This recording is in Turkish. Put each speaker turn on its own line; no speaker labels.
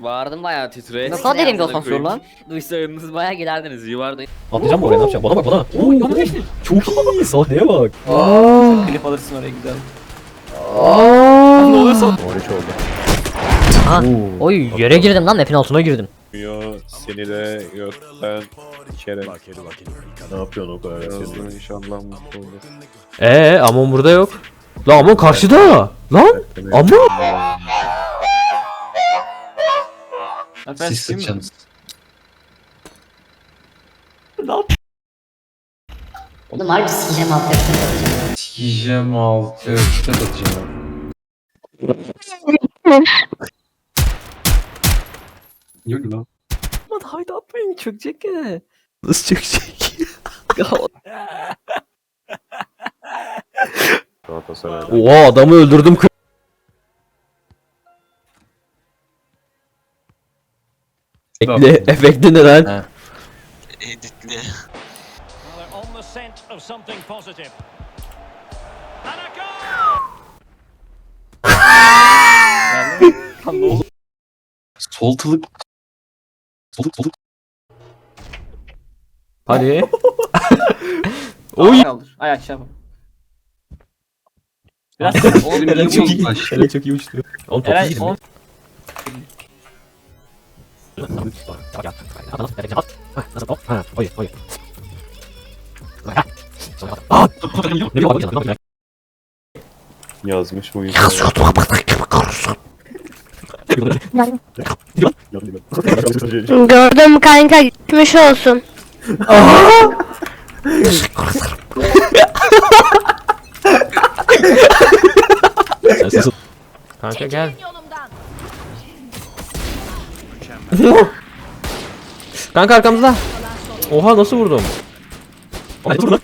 Bağırdım bayağı titreye.
Ne kadar derin bir asansör lan?
Duysaydınız bayağı giderdiniz yuvarlayın.
Atlayacağım mı oraya, ne yapacağım? Bana bak bana. Oo, yanına geçti. Çok iyi. Sahneye bak.
Klip alırsın oraya güzel.
Ne oluyorsa? Oraya oldu.
Ha. Oy yere girdim lan, map'in altına girdim.
Seni de gökten içeri.
Ne yapıyorsun o kadar?
Yazdım inşallah mutlu olur.
Amon burada yok. Lan Amon karşıda. Lan Amon.
Alper
Siz
sikeyim mi?
sıçacaksınız.
Oğlum harbi sikeceğim alt yapısını yapacağım.
Sikeceğim altı üstte atacağım. Yok lan.
Lan haydi atmayın çökecek ya.
Nasıl çekecek?
Galatasaray'da.
Oha, adamı öldürdüm. Efekti ne lan?
Editli.
On the scent of something positive. And a goal!
Lan ne oldu?
Soltılık. Soluk.
Hadi.
Oy. Kaldır. Ay aşağı bak. Biraz
Oğlum
Eren çok iyi.
baş.
Eren çok iyi uçtu. Oğlum topu
Eren
yedim.
10.
Yazmış bu
Gördüm kanka, gitmiş olsun.
Kanka gel. Kanka arkamızda. Oha, nasıl vurdum? Hadi vur lan.